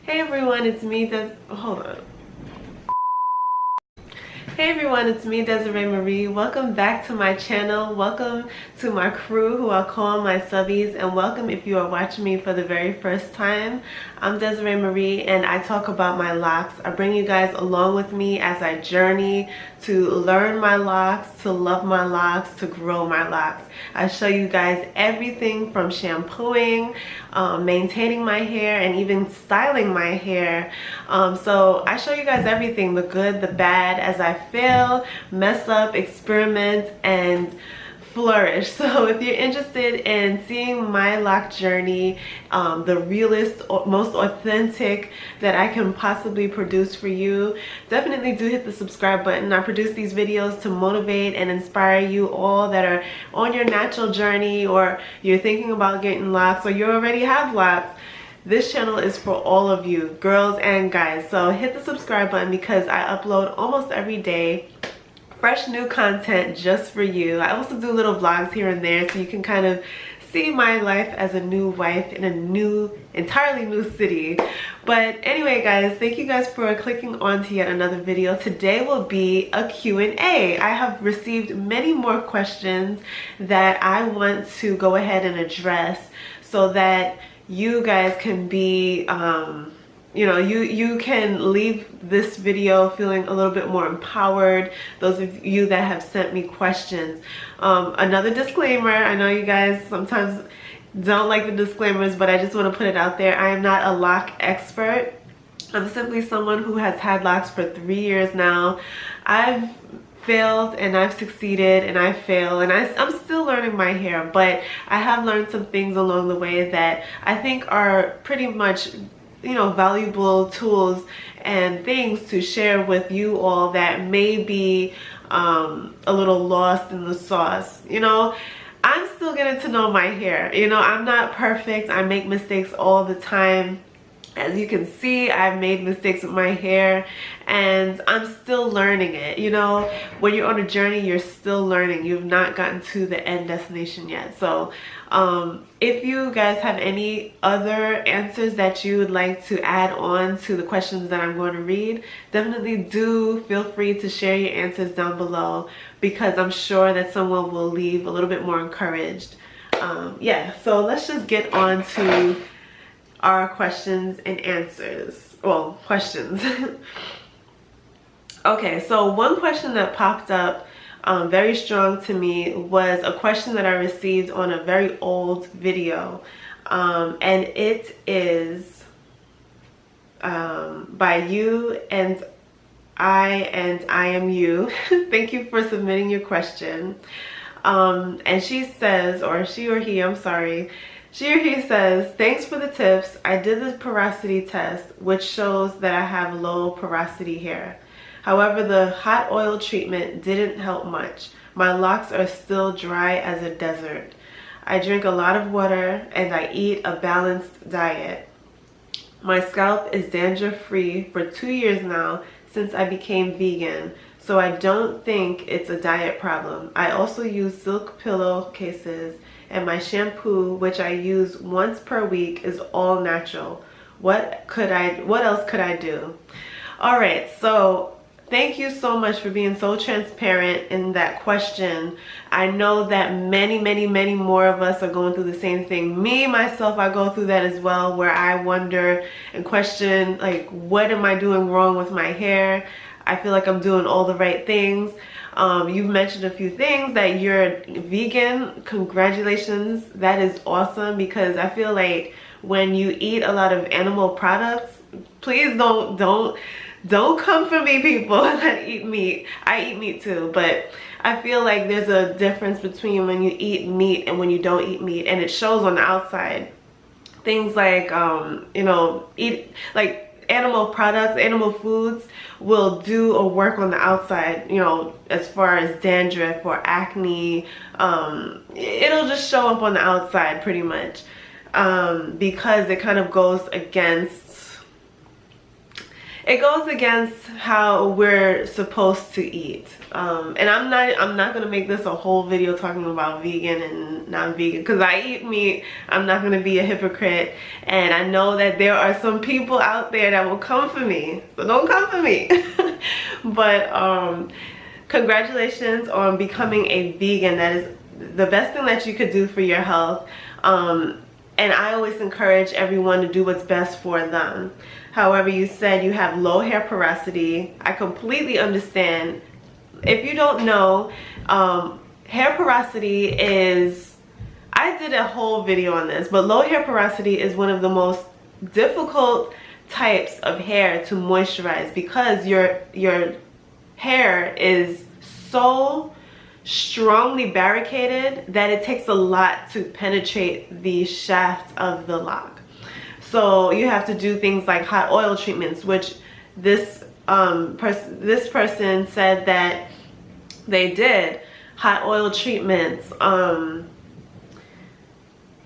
Hey everyone, it's me, hold on. Hey everyone, it's me, Desiree Marie. Welcome back to my channel. Welcome to my crew, who I'll call my subbies, and welcome if you are watching me for the very first time. I'm Desiree Marie and I talk about my locks. I bring you guys along with me as I journey to learn my locks, to love my locks, to grow my locks. I show you guys everything from shampooing, maintaining my hair, and even styling my hair. So I show you guys everything, the good, the bad, as I fail, mess up, experiment, and flourish. So if you're interested in seeing my lock journey, the realest, most authentic that I can possibly produce for you, definitely do hit the subscribe button. I produce these videos to motivate and inspire you all that are on your natural journey, or you're thinking about getting locks, or you already have locks. This channel is for all of you, girls and guys. So hit the subscribe button because I upload almost every day fresh new content just for you. I also do little vlogs here and there so you can kind of see my life as a new wife in a entirely new city. But anyway guys, thank you guys for clicking on to yet another video. Today will be a Q&A. I have received many more questions that I want to go ahead and address so that you guys can be you can leave this video feeling a little bit more empowered, those of you that have sent me questions. Another disclaimer, I know you guys sometimes don't like the disclaimers, but I just want to put it out there. I am not a lock expert. I'm simply someone who has had locks for 3 years now. I've failed and I've succeeded and I fail, and I'm still learning my hair, but I have learned some things along the way that I think are pretty much valuable tools and things to share with you all that may be a little lost in the sauce. I'm still getting to know my hair. I'm not perfect. I make mistakes all the time. As you can see, I've made mistakes with my hair and I'm still learning it. When you're on a journey, you're still learning. You've not gotten to the end destination yet. So if you guys have any other answers that you would like to add on to the questions that I'm going to read, definitely do feel free to share your answers down below, because I'm sure that someone will leave a little bit more encouraged. Yeah, so let's just get on to our questions and answers. Well, questions. Okay, so one question that popped up very strong to me was a question that I received on a very old video, and it is by you and I am you. Thank you for submitting your question. And she says, or she or he, I'm sorry, she or he says, thanks for the tips. I did the porosity test, which shows that I have low porosity hair. However, the hot oil treatment didn't help much. My locks are still dry as a desert. I drink a lot of water and I eat a balanced diet. My scalp is dandruff-free for 2 years now since I became vegan, so I don't think it's a diet problem. I also use silk pillowcases, and my shampoo, which I use once per week, is all natural. What else could I do? All right, so thank you so much for being so transparent in that question. I know that many more of us are going through the same thing. Me, myself, I go through that as well, where I wonder and question, like, what am I doing wrong with my hair? I feel like I'm doing all the right things. You've mentioned a few things, that you're vegan. Congratulations, that is awesome, because I feel like when you eat a lot of animal products, please don't come for me, people that eat meat. I eat meat too, but I feel like there's a difference between when you eat meat and when you don't eat meat, and it shows on the outside. Things like animal products, animal foods will do a work on the outside, as far as dandruff or acne. It'll just show up on the outside pretty much, because it kind of goes against, it goes against how we're supposed to eat. And I'm not gonna make this a whole video talking about vegan and non-vegan, because I eat meat. I'm not gonna be a hypocrite, and I know that there are some people out there that will come for me, so don't come for me. But congratulations on becoming a vegan. That is the best thing that you could do for your health. And I always encourage everyone to do what's best for them. However, you said you have low hair porosity. I completely understand. If you don't know, hair porosity is, I did a whole video on this, but low hair porosity is one of the most difficult types of hair to moisturize, because your hair is so strongly barricaded that it takes a lot to penetrate the shaft of the lock. So you have to do things like hot oil treatments, which this person said that they did hot oil treatments.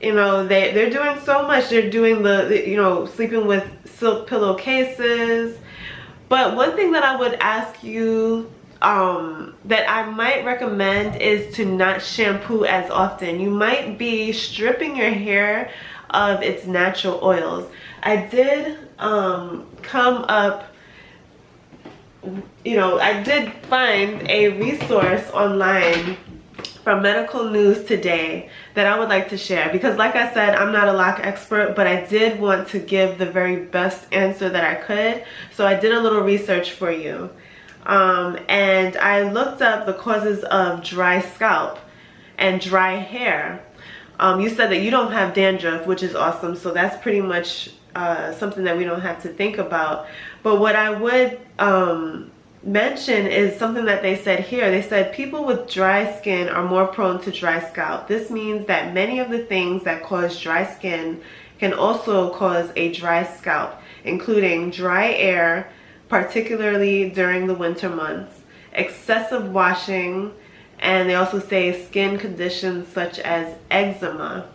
You know, they're doing so much. They're doing the you know, sleeping with silk pillowcases. But one thing that I would ask you, that I might recommend, is to not shampoo as often. You might be stripping your hair of its natural oils. I did come up, you know, I did find a resource online from Medical News Today that I would like to share, because like I said, I'm not a LOC expert, but I did want to give the very best answer that I could. So I did a little research for you. And I looked up the causes of dry scalp and dry hair. You said that you don't have dandruff, which is awesome, so that's pretty much something that we don't have to think about. But what I would mention is something that they said here. They said people with dry skin are more prone to dry scalp. This means that many of the things that cause dry skin can also cause a dry scalp, including dry air, particularly during the winter months, excessive washing, and they also say skin conditions such as eczema.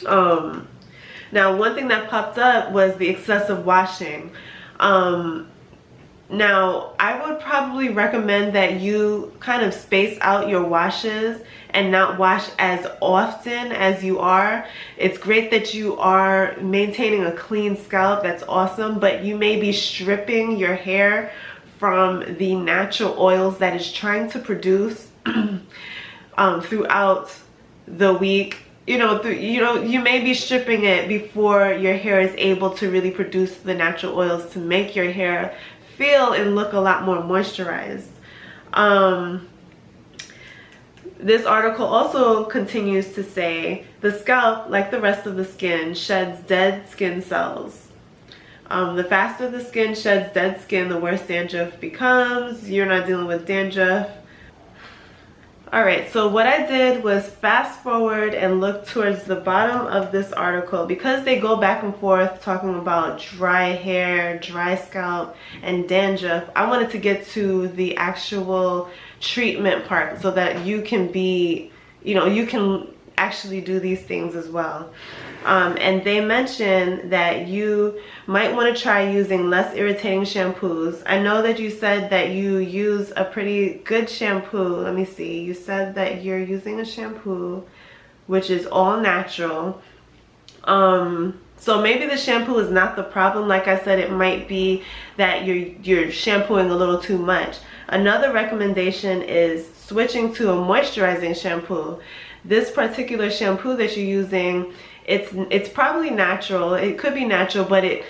Now, one thing that popped up was the excessive washing. Now, I would probably recommend that you kind of space out your washes and not wash as often as you are. It's great that you are maintaining a clean scalp. That's awesome. But you may be stripping your hair from the natural oils that it's trying to produce throughout the week. You know, you may be stripping it before your hair is able to really produce the natural oils to make your hair feel and look a lot more moisturized. This article also continues to say the scalp, like the rest of the skin, sheds dead skin cells. The faster the skin sheds dead skin, the worse dandruff becomes. You're not dealing with dandruff. Alright, so what I did was fast forward and look towards the bottom of this article, because they go back and forth talking about dry hair, dry scalp, and dandruff. I wanted to get to the actual treatment part so that you can be, you know, you can actually do these things as well. And they mention that you might want to try using less irritating shampoos. I know that you said that you use a pretty good shampoo. Let me see. You said that you're using a shampoo which is all natural. So maybe the shampoo is not the problem. Like I said, it might be that you're shampooing a little too much. Another recommendation is switching to a moisturizing shampoo. This particular shampoo that you're using, it's probably natural. It could be natural, but it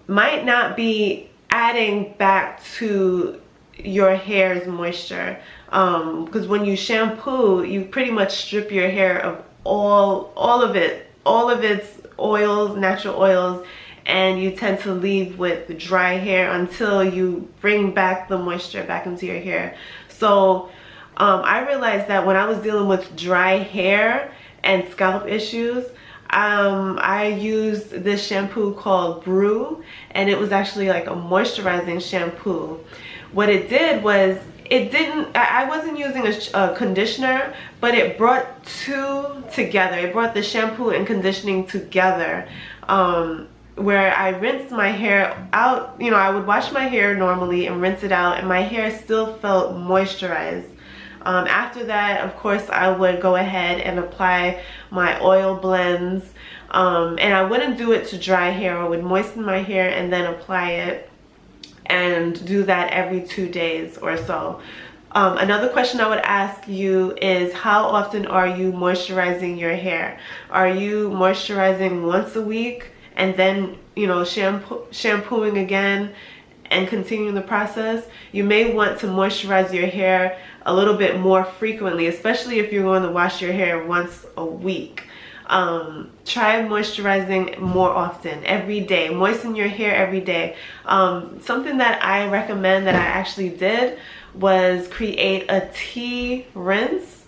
might not be adding back to your hair's moisture. Because when you shampoo, you pretty much strip your hair of all of its oils, natural oils, and you tend to leave with dry hair until you bring back the moisture back into your hair. So I realized that when I was dealing with dry hair and scalp issues, I used this shampoo called BROO, and it was actually like a moisturizing shampoo. What it did was, I wasn't using a conditioner, but it brought two together. It brought the shampoo and conditioning together. where I rinsed my hair out. You know, I would wash my hair normally and rinse it out, and my hair still felt moisturized. After that, of course, I would go ahead and apply my oil blends, and I wouldn't do it to dry hair. I would moisten my hair and then apply it, and do that every 2 days or so. Another question I would ask you is, how often are you moisturizing your hair? Are you moisturizing once a week and then, you know, shampooing again and continuing the process? You may want to moisturize your hair a little bit more frequently, especially if you're going to wash your hair once a week. Try moisturizing more often, every day. Moisten your hair every day. Something that I recommend that I actually did was create a tea rinse.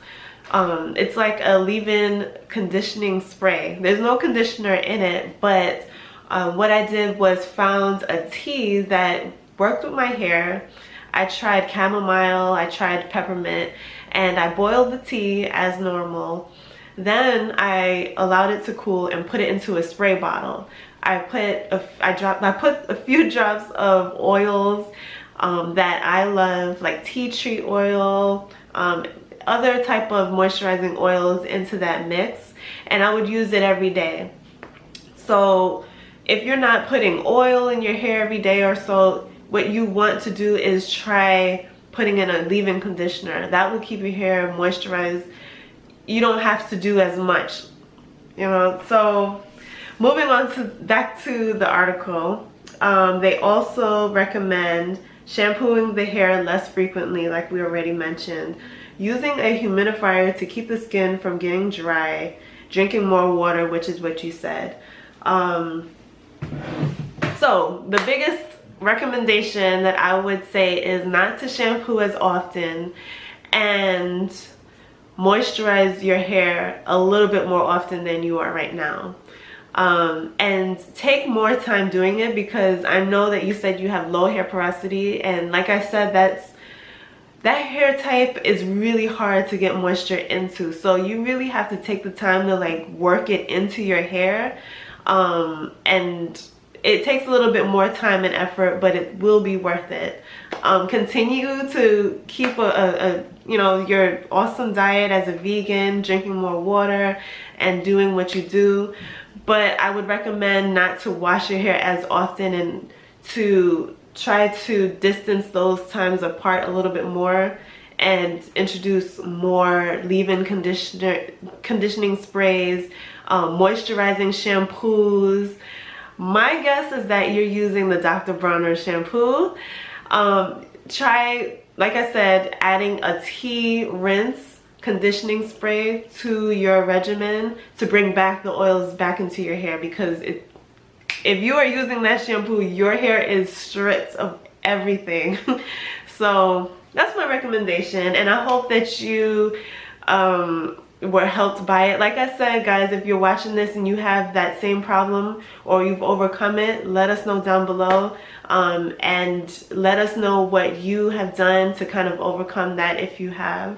It's like a leave-in conditioning spray. There's no conditioner in it, but what I did was found a tea that worked with my hair. I tried chamomile, I tried peppermint, and I boiled the tea as normal. Then I allowed it to cool and put it into a spray bottle. I put a few drops of oils that I love, like tea tree oil, other type of moisturizing oils into that mix, and I would use it every day. So if you're not putting oil in your hair every day or so, what you want to do is try putting in a leave-in conditioner. That will keep your hair moisturized. You don't have to do as much, you know. So moving on to back to the article, they also recommend shampooing the hair less frequently, like we already mentioned, using a humidifier to keep the skin from getting dry, drinking more water, which is what you said. So the biggest recommendation that I would say is not to shampoo as often, and moisturize your hair a little bit more often than you are right now. And take more time doing it, because I know that you said you have low hair porosity, and like I said, that hair type is really hard to get moisture into. So you really have to take the time to like work it into your hair, and it takes a little bit more time and effort, but it will be worth it. Continue to keep you know, your awesome diet as a vegan, drinking more water and doing what you do. But I would recommend not to wash your hair as often, and to try to distance those times apart a little bit more, and introduce more leave-in conditioning sprays, moisturizing shampoos. My guess is that you're using the Dr. Bronner shampoo. Try, like I said, adding a tea rinse conditioning spray to your regimen to bring back the oils back into your hair, because if you are using that shampoo, your hair is stripped of everything. So that's my recommendation, and I hope that you were helped by it. Like I said, guys, if you're watching this and you have that same problem or you've overcome it, let us know down below, and let us know what you have done to kind of overcome that, if you have.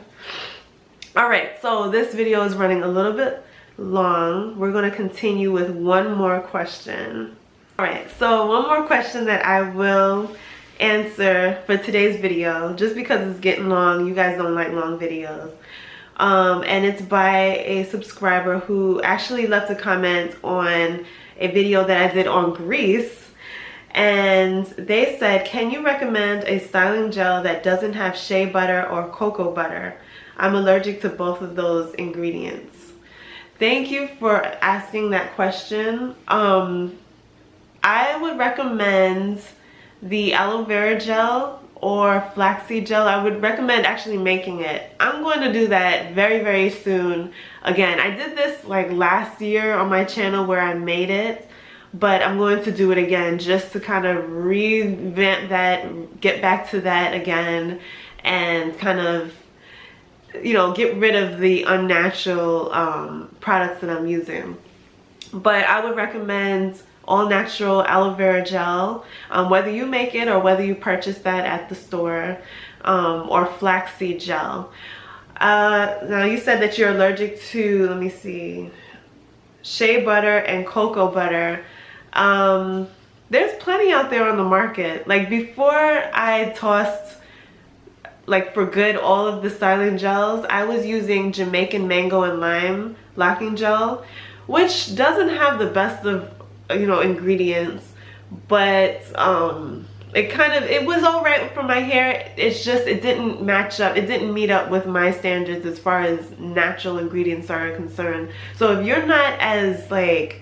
All right, so this video is running a little bit long. We're going to continue with one more question. All right, so one more question that I will answer for today's video, just because it's getting long. You guys don't like long videos. And it's by a subscriber who actually left a comment on a video that I did on grease. And they said, can you recommend a styling gel that doesn't have shea butter or cocoa butter? I'm allergic to both of those ingredients. Thank you for asking that question. I would recommend the aloe vera gel or flaxseed gel. I would recommend actually making it. I'm going to do that very, very soon. Again, I did this like last year on my channel where I made it, but I'm going to do it again just to kind of revamp that, get back to that again, and kind of, you know, get rid of the unnatural products that I'm using. But I would recommend all natural aloe vera gel, whether you make it or whether you purchase that at the store, or flaxseed gel. Now you said that you're allergic to, let me see, shea butter and cocoa butter. There's plenty out there on the market. Like before I tossed, like for good, all of the styling gels, I was using Jamaican mango and lime locking gel, which doesn't have the best of, you know, ingredients, but it was all right for my hair. It's just, it didn't match up, it didn't meet up with my standards as far as natural ingredients are concerned. So if you're not as, like,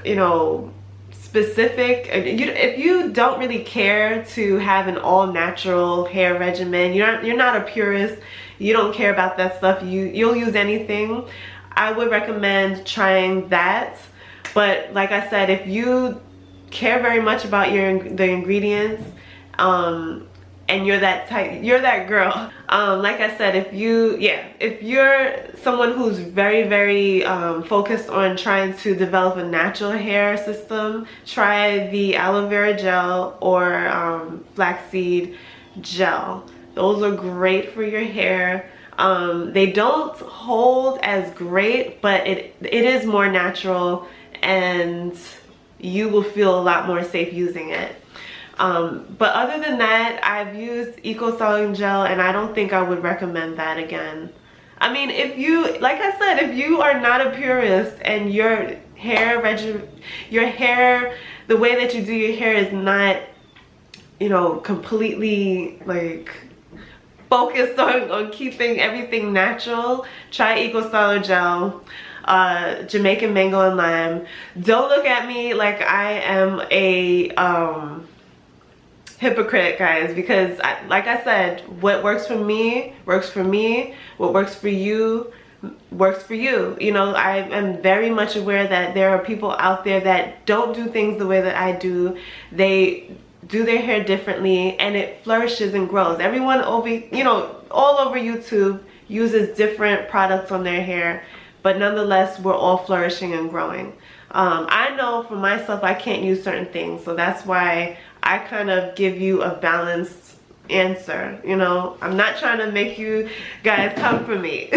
you know, specific, if you don't really care to have an all-natural hair regimen, you're not a purist, you don't care about that stuff, you'll use anything, I would recommend trying that. But like I said, if you care very much about the ingredients, and you're that type, you're that girl, like I said, if you're someone who's very focused on trying to develop a natural hair system, try the aloe vera gel or flaxseed gel. Those are great for your hair. They don't hold as great, but it is more natural, and you will feel a lot more safe using it. But other than that, I've used Eco Styling Gel, and I don't think I would recommend that again. I mean, if you, like I said, if you are not a purist and your hair, the way that you do your hair is not, you know, completely like focused on keeping everything natural, try Eco Styling Gel. Jamaican mango and lime. Don't look at me like I am a hypocrite, guys, because like I said, what works for me works for me. What works for you works for you. You know, I am very much aware that there are people out there that don't do things the way that I do. They do their hair differently, and it flourishes and grows. Everyone over, you know, all over YouTube uses different products on their hair, but nonetheless, we're all flourishing and growing. I know for myself, I can't use certain things, so that's why I kind of give you a balanced answer. You know, I'm not trying to make you guys come for me.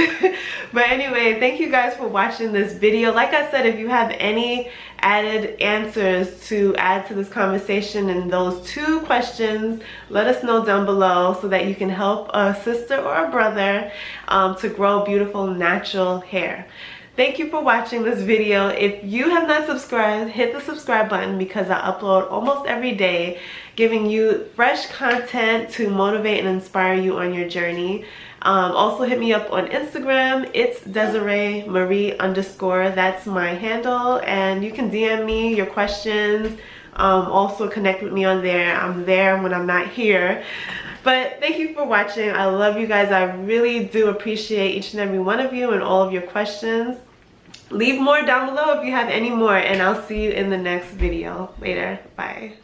But anyway, thank you guys for watching this video. Like I said, if you have any added answers to add to this conversation and those 2 questions, let us know down below so that you can help a sister or a brother to grow beautiful natural hair. Thank you for watching this video. If you have not subscribed, hit the subscribe button because I upload almost every day, giving you fresh content to motivate and inspire you on your journey. Also hit me up on Instagram. It's Desiree Marie _. That's my handle, and you can DM me your questions. Also connect with me on there. I'm there when I'm not here. But thank you for watching. I love you guys. I really do appreciate each and every one of you and all of your questions. Leave more down below if you have any more, and I'll see you in the next video. Later. Bye.